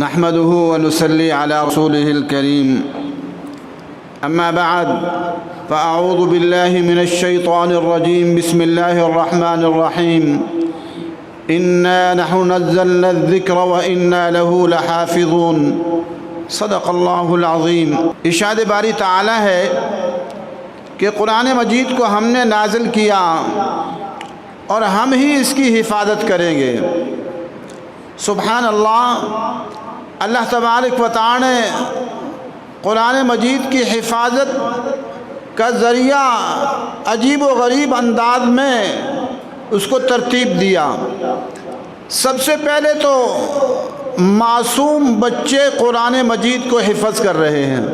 نحمده ونصلي على رسوله الكريم أما بعد فأعوذ بالله من الشيطان الرجيم بسم الله الرحمن الرحيم إنا نحن نزلنا الذكر وإنا له لحافظون صدق اللہ العظیم۔ ارشاد باری تعالی ہے کہ قرآن مجید کو ہم نے نازل کیا اور ہم ہی اس کی حفاظت کریں گے۔ سبحان اللہ، اللہ تبارک و تعالی نے قرآن مجید کی حفاظت کا ذریعہ عجیب و غریب انداز میں اس کو ترتیب دیا۔ سب سے پہلے تو معصوم بچے قرآن مجید کو حفظ کر رہے ہیں،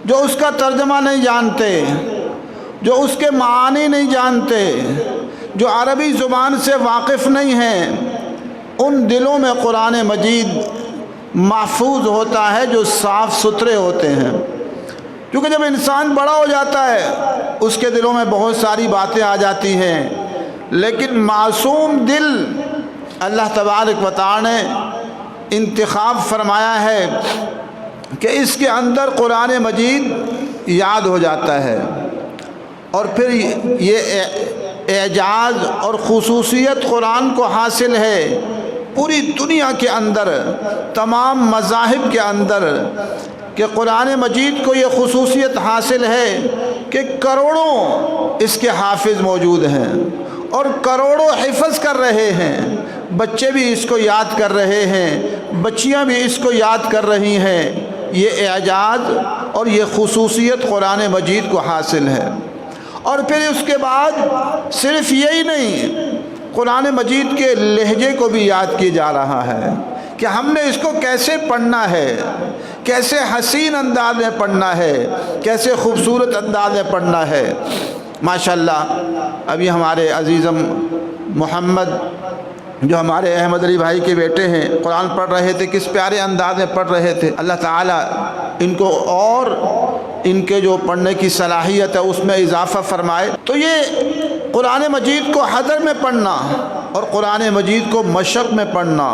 جو اس کا ترجمہ نہیں جانتے، جو اس کے معانی نہیں جانتے، جو عربی زبان سے واقف نہیں ہیں، ان دلوں میں قرآن مجید محفوظ ہوتا ہے جو صاف ستھرے ہوتے ہیں۔ کیونکہ جب انسان بڑا ہو جاتا ہے اس کے دلوں میں بہت ساری باتیں آ جاتی ہیں، لیکن معصوم دل اللہ تبارک و تعالی نے انتخاب فرمایا ہے کہ اس کے اندر قرآن مجید یاد ہو جاتا ہے، اور پھر یہ اعجاز اور خصوصیت قرآن کو حاصل ہے پوری دنیا کے اندر، تمام مذاہب کے اندر، کہ قرآن مجید کو یہ خصوصیت حاصل ہے کہ کروڑوں اس کے حافظ موجود ہیں اور کروڑوں حفظ کر رہے ہیں۔ بچے بھی اس کو یاد کر رہے ہیں، بچیاں بھی اس کو یاد کر رہی ہیں۔ یہ اعجاز اور یہ خصوصیت قرآن مجید کو حاصل ہے۔ اور پھر اس کے بعد صرف یہی نہیں، قرآن مجید کے لہجے کو بھی یاد کیا جا رہا ہے کہ ہم نے اس کو کیسے پڑھنا ہے، کیسے حسین انداز میں پڑھنا ہے، کیسے خوبصورت انداز میں پڑھنا ہے۔ ماشاءاللہ ابھی ہمارے عزیزم محمد جو ہمارے احمد علی بھائی کے بیٹے ہیں قرآن پڑھ رہے تھے، کس پیارے انداز میں پڑھ رہے تھے۔ اللہ تعالیٰ ان کو اور ان کے جو پڑھنے کی صلاحیت ہے اس میں اضافہ فرمائے۔ تو یہ قرآن مجید کو حضر میں پڑھنا اور قرآن مجید کو مشق میں پڑھنا،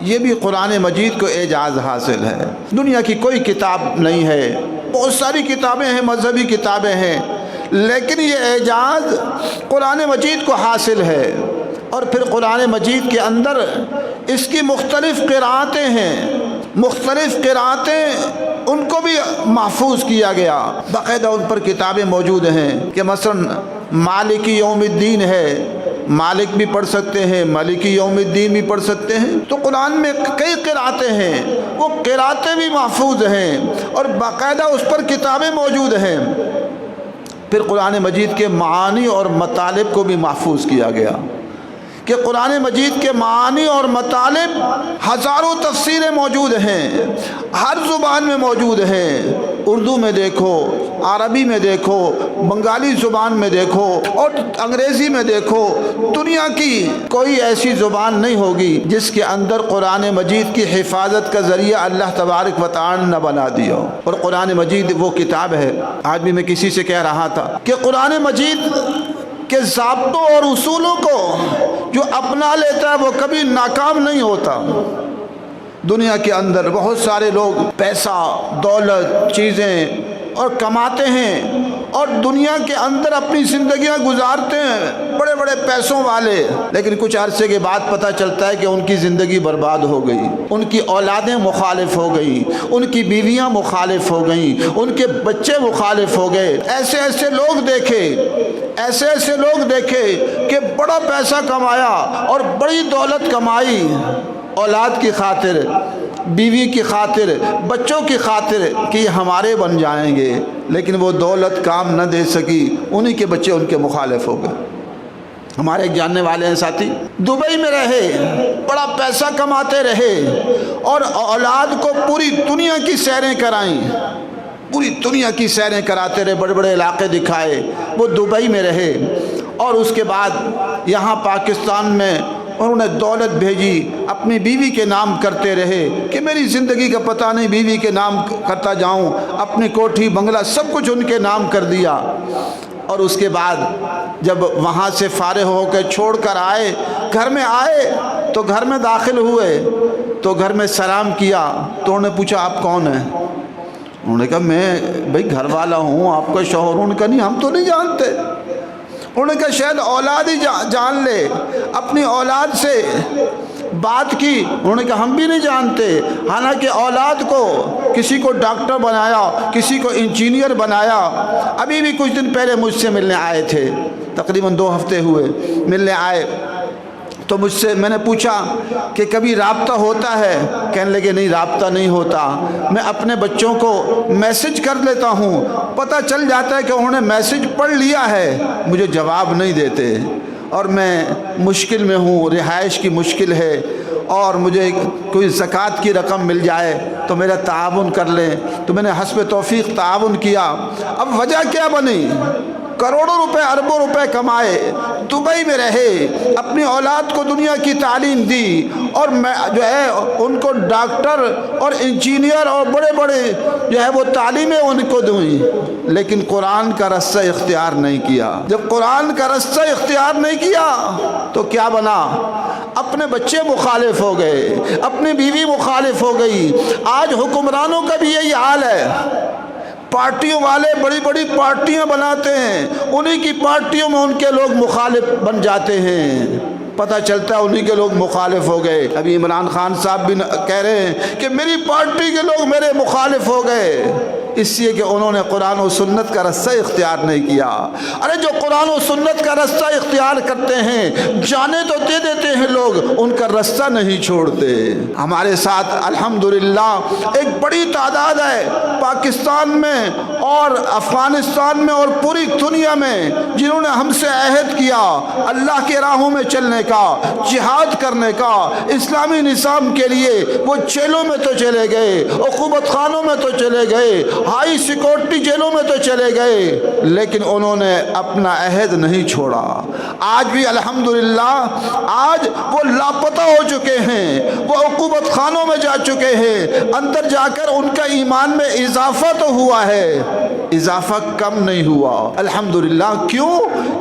یہ بھی قرآن مجید کو اعجاز حاصل ہے۔ دنیا کی کوئی کتاب نہیں ہے، بہت ساری کتابیں ہیں، مذہبی کتابیں ہیں، لیکن یہ اعجاز قرآن مجید کو حاصل ہے۔ اور پھر قرآن مجید کے اندر اس کی مختلف قرأتیں ہیں، مختلف قرأتیں ان کو بھی محفوظ کیا گیا، باقاعدہ ان پر کتابیں موجود ہیں کہ مثلا مالکی یوم الدین ہے، مالک بھی پڑھ سکتے ہیں، مالکی یوم الدین بھی پڑھ سکتے ہیں۔ تو قرآن میں کئی قرأتیں ہیں، وہ قرأتیں بھی محفوظ ہیں اور باقاعدہ اس پر کتابیں موجود ہیں۔ پھر قرآن مجید کے معانی اور مطالب کو بھی محفوظ کیا گیا کہ قرآن مجید کے معانی اور مطالب ہزاروں تفسیریں موجود ہیں، ہر زبان میں موجود ہیں۔ اردو میں دیکھو، عربی میں دیکھو، بنگالی زبان میں دیکھو اور انگریزی میں دیکھو، دنیا کی کوئی ایسی زبان نہیں ہوگی جس کے اندر قرآن مجید کی حفاظت کا ذریعہ اللہ تبارک و تعالی نہ بنا دیا۔ اور قرآن مجید وہ کتاب ہے، آج بھی میں کسی سے کہہ رہا تھا کہ قرآن مجید کہ ضابطوں اور اصولوں کو جو اپنا لیتا ہے وہ کبھی ناکام نہیں ہوتا۔ دنیا کے اندر بہت سارے لوگ پیسہ، دولت، چیزیں اور کماتے ہیں اور دنیا کے اندر اپنی زندگیاں گزارتے ہیں، بڑے بڑے پیسوں والے، لیکن کچھ عرصے کے بعد پتہ چلتا ہے کہ ان کی زندگی برباد ہو گئی، ان کی اولادیں مخالف ہو گئیں، ان کی بیویاں مخالف ہو گئیں، ان کے بچے مخالف ہو گئے۔ ایسے ایسے لوگ دیکھے کہ بڑا پیسہ کمایا اور بڑی دولت کمائی، اولاد کی خاطر، بیوی کی خاطر، بچوں کی خاطر کہ یہ ہمارے بن جائیں گے، لیکن وہ دولت کام نہ دے سکی، انہی کے بچے ان کے مخالف ہو گئے۔ ہمارے ایک جاننے والے ہیں ساتھی، دبئی میں رہے، بڑا پیسہ کماتے رہے اور اولاد کو پوری دنیا کی سیریں کرائیں، پوری دنیا کی سیریں کراتے رہے، بڑے بڑے علاقے دکھائے، وہ دبئی میں رہے اور اس کے بعد یہاں پاکستان میں انہوں نے دولت بھیجی، اپنی بیوی کے نام کرتے رہے کہ میری زندگی کا پتہ نہیں، بیوی کے نام کرتا جاؤں، اپنی کوٹھی بنگلہ سب کچھ ان کے نام کر دیا۔ اور اس کے بعد جب وہاں سے فارغ ہو کے چھوڑ کر آئے، گھر میں آئے تو گھر میں داخل ہوئے تو گھر میں سلام کیا تو انہوں نے پوچھا آپ کون ہیں؟ انہوں نے کہا میں بھائی گھر والا ہوں، آپ کا شوہر۔ انہوں نے کہا نہیں ہم تو نہیں جانتے۔ انہوں نے کہا شاید اولاد ہی جان لے، اپنی اولاد سے بات کی۔ انہوں نے کہا ہم بھی نہیں جانتے، حالانکہ اولاد کو کسی کو ڈاکٹر بنایا، کسی کو انجینئر بنایا۔ ابھی بھی کچھ دن پہلے مجھ سے ملنے آئے تھے، تقریباً 2 ہفتے ہوئے ملنے آئے، تو مجھ سے میں نے پوچھا کہ کبھی رابطہ ہوتا ہے؟ کہنے لگے نہیں رابطہ نہیں ہوتا، میں اپنے بچوں کو میسج کر لیتا ہوں، پتہ چل جاتا ہے کہ انہوں نے میسج پڑھ لیا ہے، مجھے جواب نہیں دیتے، اور میں مشکل میں ہوں، رہائش کی مشکل ہے، اور مجھے کوئی زکوٰۃ کی رقم مل جائے تو میرا تعاون کر لیں۔ تو میں نے حسب توفیق تعاون کیا۔ اب وجہ کیا بنی؟ کروڑوں روپے اربوں روپے کمائے، دبئی میں رہے، اپنی اولاد کو دنیا کی تعلیم دی، اور میں جو ہے ان کو ڈاکٹر اور انجینئر اور بڑے بڑے جو ہے وہ تعلیمیں ان کو دیں، لیکن قرآن کا رستہ اختیار نہیں کیا۔ جب قرآن کا رستہ اختیار نہیں کیا تو کیا بنا؟ اپنے بچے مخالف ہو گئے، اپنی بیوی مخالف ہو گئی۔ آج حکمرانوں کا بھی یہی حال ہے، پارٹیوں والے بڑی بڑی پارٹیاں بناتے ہیں، انہی کی پارٹیوں میں ان کے لوگ مخالف بن جاتے ہیں، پتہ چلتا ہے انہی کے لوگ مخالف ہو گئے۔ ابھی عمران خان صاحب بھی کہہ رہے ہیں کہ میری پارٹی کے لوگ میرے مخالف ہو گئے، اس لیے کہ انہوں نے قرآن و سنت کا رستہ اختیار نہیں کیا۔ ارے جو قرآن و سنت کا رستہ اختیار کرتے ہیں، جانے تو دے دیتے ہیں لوگ، ان کا رستہ نہیں چھوڑتے۔ ہمارے ساتھ الحمدللہ ایک بڑی تعداد ہے پاکستان میں اور افغانستان میں اور پوری دنیا میں، جنہوں نے ہم سے عہد کیا اللہ کے راہوں میں چلنے کا، جہاد کرنے کا، اسلامی نظام کے لیے۔ وہ جیلوں میں تو چلے گئے، عقوبت خانوں میں تو چلے گئے، ہائی سیکورٹی جیلوں میں تو چلے گئے، لیکن انہوں نے اپنا عہد نہیں چھوڑا۔ آج بھی الحمدللہ آج وہ لاپتہ ہو چکے ہیں، وہ عقوبت خانوں میں جا چکے ہیں، اندر جا کر ان کا ایمان میں اضافہ تو ہوا ہے، اضافہ کم نہیں ہوا الحمدللہ۔ کیوں؟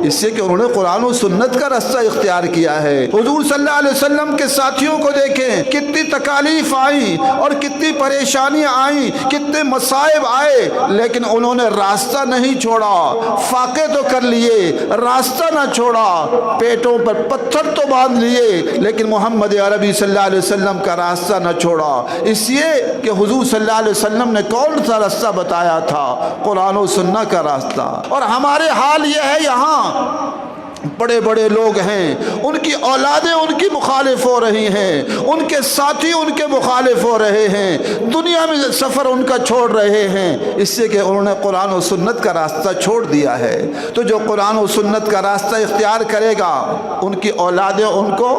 اس سے کہ انہوں نے قرآن و سنت کا رستہ اختیار کیا ہے۔ حضور صلی اللہ علیہ وسلم کے ساتھیوں کو دیکھیں، کتنی تکالیف آئیں اور کتنی پریشانیاں آئیں، کتنے مصائب آئے، لیکن انہوں نے راستہ نہیں چھوڑا۔ فاقے تو کر لیے، راستہ نہ چھوڑا، پیٹوں پر پتھر تو باندھ لیے، لیکن محمد عربی صلی اللہ علیہ وسلم کا راستہ نہ چھوڑا۔ اس لیے کہ حضور صلی اللہ علیہ وسلم نے کون سا راستہ بتایا تھا؟ قرآن و سنت کا راستہ۔ اور ہمارے حال یہ ہے، یہاں بڑے بڑے لوگ ہیں، ان کی اولادیں ان کی مخالف ہو رہی ہیں، ان کے ساتھی ان کے مخالف ہو رہے ہیں، دنیا میں سفر ان کا چھوڑ رہے ہیں، اس سے کہ انہوں نے قرآن و سنت کا راستہ چھوڑ دیا ہے۔ تو جو قرآن و سنت کا راستہ اختیار کرے گا، ان کی اولادیں ان کو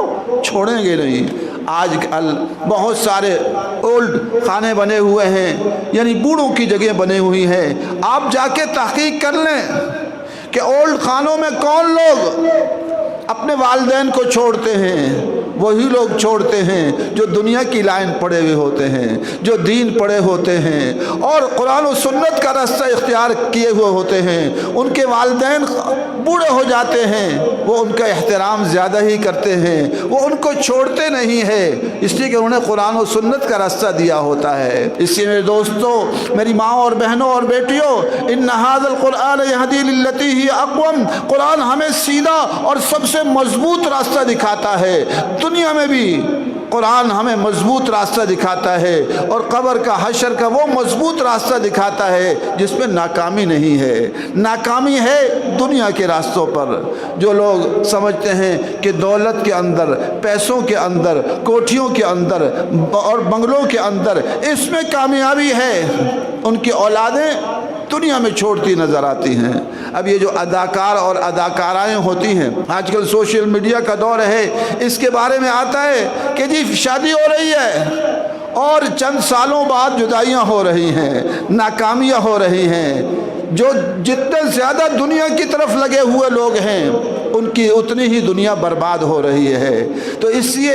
چھوڑیں گے نہیں۔ آج کل بہت سارے اولڈ خانے بنے ہوئے ہیں، یعنی بوڑھوں کی جگہ بنے ہوئی ہیں۔ آپ جا کے تحقیق کر لیں کہ اولڈ خانوں میں کون لوگ اپنے والدین کو چھوڑتے ہیں؟ وہی لوگ چھوڑتے ہیں جو دنیا کی لائن پڑے ہوئے ہوتے ہیں، جو دین پڑے ہوتے ہیں اور قرآن و سنت کا راستہ اختیار کیے ہوئے ہوتے ہیں۔ ان کے والدین بوڑھے ہو جاتے ہیں، وہ ان کا احترام زیادہ ہی کرتے ہیں، وہ ان کو چھوڑتے نہیں ہیں، اس لیے کہ انہوں نے قرآن و سنت کا راستہ دیا ہوتا ہے۔ اس لیے میرے دوستوں، میری ماں اور بہنوں اور بیٹیوں، ان ھذا القرآن یہدی للتی ہی اقوم، قرآن ہمیں سیدھا اور سب سے مضبوط راستہ دکھاتا ہے۔ دنیا میں بھی قرآن ہمیں مضبوط راستہ دکھاتا ہے، اور قبر کا، حشر کا وہ مضبوط راستہ دکھاتا ہے جس میں ناکامی نہیں ہے۔ ناکامی ہے دنیا کے راستوں پر۔ جو لوگ سمجھتے ہیں کہ دولت کے اندر، پیسوں کے اندر، کوٹھیوں کے اندر اور بنگلوں کے اندر اس میں کامیابی ہے، ان کی اولادیں دنیا میں چھوڑتی نظر آتی ہیں۔ اب یہ جو اداکار اور اداکارائیں ہوتی ہیں، آج کل سوشل میڈیا کا دور ہے، اس کے بارے میں آتا ہے کہ جی شادی ہو رہی ہے اور چند سالوں بعد جدائیاں ہو رہی ہیں، ناکامیاں ہو رہی ہیں۔ جو جتنے زیادہ دنیا کی طرف لگے ہوئے لوگ ہیں، ان کی اتنی ہی دنیا برباد ہو رہی ہے۔ تو اس لیے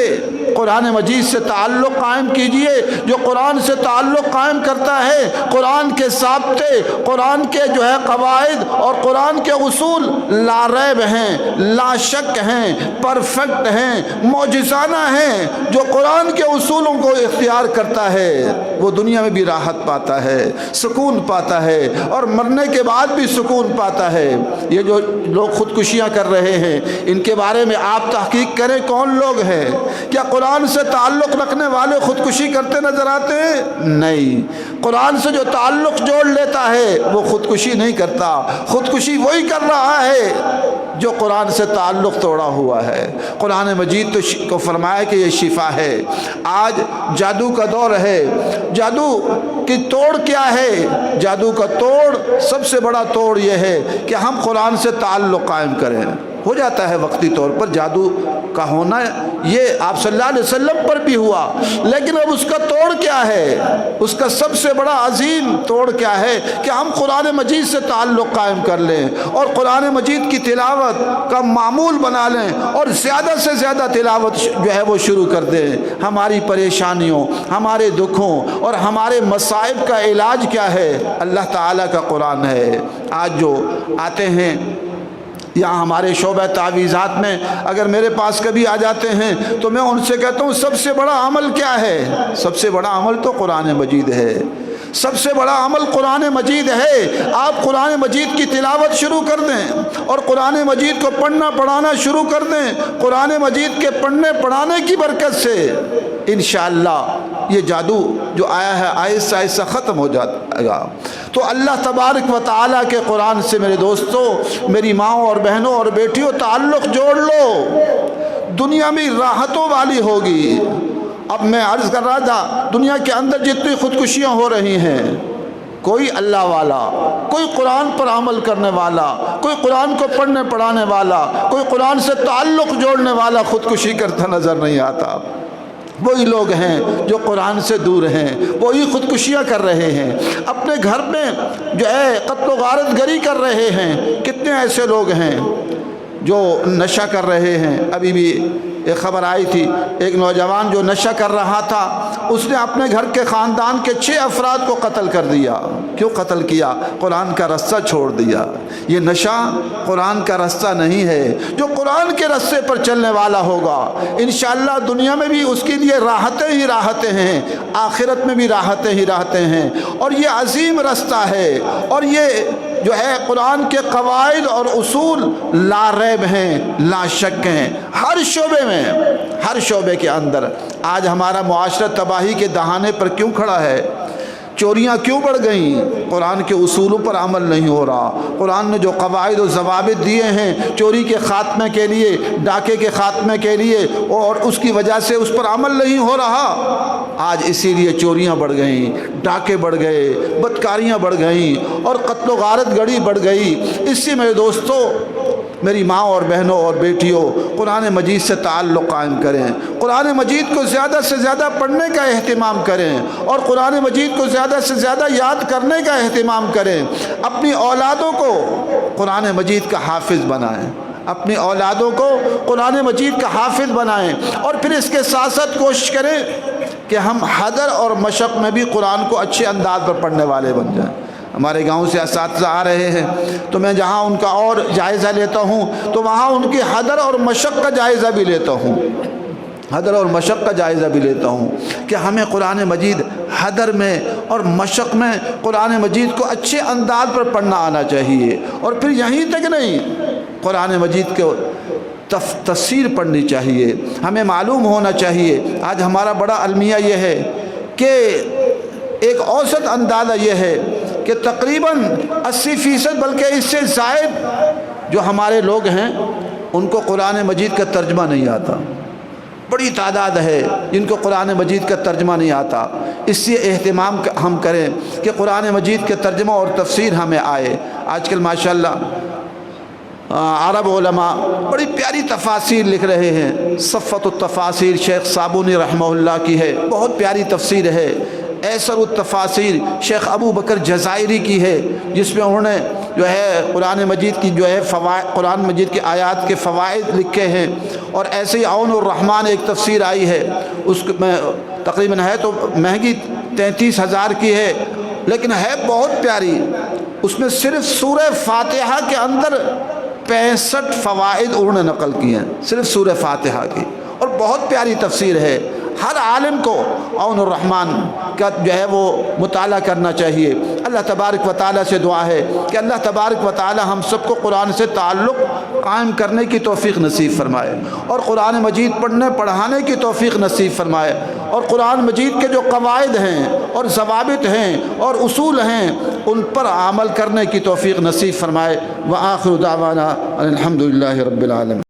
قرآن مجید سے تعلق قائم کیجئے۔ جو قرآن سے تعلق قائم کرتا ہے، قرآن کے ضابطے، قرآن کے قواعد اور قرآن کے اصول لا ریب ہیں، لا شک ہیں، پرفیکٹ ہیں، معجزانہ ہیں۔ جو قرآن کے اصولوں کو اختیار کرتا ہے وہ دنیا میں بھی راحت پاتا ہے، سکون پاتا ہے، اور مرنے کے بعد بھی سکون پاتا ہے۔ یہ جو لوگ خودکشیاں کر رہے ہیں، ان کے بارے میں آپ تحقیق کریں کون لوگ ہیں؟ کیا قرآن سے تعلق رکھنے والے خودکشی کرتے نظر آتے ہیں؟ نہیں۔ قرآن سے جو تعلق جوڑ لیتا ہے وہ خودکشی نہیں کرتا۔ خودکشی وہی کر رہا ہے جو قرآن سے تعلق توڑا ہوا ہے۔ قرآن مجید تو فرمایا کہ یہ شفا ہے۔ آج جادو کا دور ہے۔ جادو کی توڑ کیا ہے؟ جادو کا توڑ، سب سے بڑا توڑ یہ ہے کہ ہم قرآن سے تعلق قائم کریں۔ ہو جاتا ہے وقتی طور پر جادو کا ہونا، یہ آپ صلی اللہ علیہ وسلم پر بھی ہوا، لیکن اب اس کا توڑ کیا ہے؟ اس کا سب سے بڑا عظیم توڑ کیا ہے کہ ہم قرآن مجید سے تعلق قائم کر لیں اور قرآن مجید کی تلاوت کا معمول بنا لیں، اور زیادہ سے زیادہ تلاوت وہ شروع کر دیں۔ ہماری پریشانیوں، ہمارے دکھوں اور ہمارے مصائب کا علاج کیا ہے؟ اللہ تعالیٰ کا قرآن ہے۔ آج جو آتے ہیں یہاں ہمارے شعبہ تعویذات میں، اگر میرے پاس کبھی آ جاتے ہیں تو میں ان سے کہتا ہوں سب سے بڑا عمل کیا ہے؟ سب سے بڑا عمل تو قرآن مجید ہے۔ سب سے بڑا عمل قرآن مجید ہے۔ آپ قرآن مجید کی تلاوت شروع کر دیں اور قرآن مجید کو پڑھنا پڑھانا شروع کر دیں۔ قرآن مجید کے پڑھنے پڑھانے کی برکت سے انشاءاللہ یہ جادو جو آیا ہے آہستہ آہستہ ختم ہو جائے گا۔ تو اللہ تبارک و تعالیٰ کے قرآن سے میرے دوستوں، میری ماؤں اور بہنوں اور بیٹیوں، تعلق جوڑ لو، دنیا میں راحتوں والی ہوگی۔ اب میں عرض کر رہا تھا دنیا کے اندر جتنی خودکشیاں ہو رہی ہیں، کوئی اللہ والا، کوئی قرآن پر عمل کرنے والا، کوئی قرآن کو پڑھنے پڑھانے والا، کوئی قرآن سے تعلق جوڑنے والا خودکشی کرتا نظر نہیں آتا۔ وہی لوگ ہیں جو قرآن سے دور ہیں، وہی خودکشیاں کر رہے ہیں، اپنے گھر میں قتل و غارت گری کر رہے ہیں۔ کتنے ایسے لوگ ہیں جو نشہ کر رہے ہیں؟ ابھی بھی ایک خبر آئی تھی، ایک نوجوان جو نشہ کر رہا تھا، اس نے اپنے گھر کے خاندان کے 6 افراد کو قتل کر دیا۔ کیوں قتل کیا؟ قرآن کا رستہ چھوڑ دیا۔ یہ نشہ قرآن کا رستہ نہیں ہے۔ جو قرآن کے رستے پر چلنے والا ہوگا انشاءاللہ دنیا میں بھی اس کے لیے راحتیں ہی راحتیں ہیں، آخرت میں بھی راحتیں ہی راحتیں ہیں، اور یہ عظیم رستہ ہے، اور یہ قرآن کے قواعد اور اصول لا ریب ہیں، لا شک ہیں۔ ہر شعبے میں، ہر شعبے کے اندر آج ہمارا معاشرہ تباہی کے دہانے پر کیوں کھڑا ہے؟ چوریاں کیوں بڑھ گئیں؟ قرآن کے اصولوں پر عمل نہیں ہو رہا۔ قرآن نے جو قواعد و ضوابط دیے ہیں چوری کے خاتمے کے لیے، ڈاکے کے خاتمے کے لیے، اور اس کی وجہ سے اس پر عمل نہیں ہو رہا۔ آج اسی لیے چوریاں بڑھ گئیں، ڈاکے بڑھ گئے، بدکاریاں بڑھ گئیں، اور قتل و غارت گری بڑھ گئی۔ اس سے میرے دوستوں، میری ماں اور بہنوں اور بیٹیوں، قرآن مجید سے تعلق قائم کریں، قرآن مجید کو زیادہ سے زیادہ پڑھنے کا اہتمام کریں، اور قرآن مجید کو زیادہ سے زیادہ یاد کرنے کا اہتمام کریں۔ اپنی اولادوں کو قرآن مجید کا حافظ بنائیں، اپنی اولادوں کو قرآن مجید کا حافظ بنائیں، اور پھر اس کے ساتھ ساتھ کوشش کریں کہ ہم حضر اور مشق میں بھی قرآن کو اچھے انداز پر پڑھنے والے بن جائیں۔ ہمارے گاؤں سے اساتذہ آ رہے ہیں تو میں جہاں ان کا اور جائزہ لیتا ہوں تو وہاں ان کی حضر اور مشق کا جائزہ بھی لیتا ہوں، حضر اور مشق کا جائزہ بھی لیتا ہوں کہ ہمیں قرآن مجید حضر میں اور مشق میں قرآن مجید کو اچھے انداز پر پڑھنا آنا چاہیے، اور پھر یہیں تک نہیں، قرآن مجید کو تفسیر پڑھنی چاہیے، ہمیں معلوم ہونا چاہیے۔ آج ہمارا بڑا المیہ یہ ہے کہ ایک اوسط اندازہ یہ ہے کہ تقریباً 80% بلکہ اس سے زائد جو ہمارے لوگ ہیں ان کو قرآن مجید کا ترجمہ نہیں آتا۔ بڑی تعداد ہے جن کو قرآن مجید کا ترجمہ نہیں آتا۔ اس سے اہتمام ہم کریں کہ قرآن مجید کے ترجمہ اور تفسیر ہمیں آئے۔ آج کل ماشاءاللہ عرب علماء بڑی پیاری تفاسیر لکھ رہے ہیں۔ صفت التفاسیر شیخ صابونی رحمہ اللہ کی ہے، بہت پیاری تفسیر ہے۔ ایسر التفاسیر شیخ ابو بکر جزائری کی ہے، جس میں انہوں نے جو ہے قرآن مجید کی جو ہے قرآن مجید کی آیات کے فوائد لکھے ہیں، اور ایسے ہی عون الرحمن ایک تفسیر آئی ہے، اس میں تقریباً ہے تو مہنگی 33,000 کی ہے، لیکن ہے بہت پیاری۔ اس میں صرف سورہ فاتحہ کے اندر 65 فوائد انہوں نے نقل کیے ہیں، صرف سورہ فاتحہ کی، اور بہت پیاری تفسیر ہے۔ ہر عالم کو عون الرحمن کا جو ہے وہ مطالعہ کرنا چاہیے۔ اللہ تبارک و تعالیٰ سے دعا ہے کہ اللہ تبارک و تعالیٰ ہم سب کو قرآن سے تعلق قائم کرنے کی توفیق نصیب فرمائے، اور قرآن مجید پڑھنے پڑھانے کی توفیق نصیب فرمائے، اور قرآن مجید کے جو قواعد ہیں اور ضوابط ہیں اور اصول ہیں ان پر عمل کرنے کی توفیق نصیب فرمائے۔ وآخر دعوانا الحمد للہ رب العالمین۔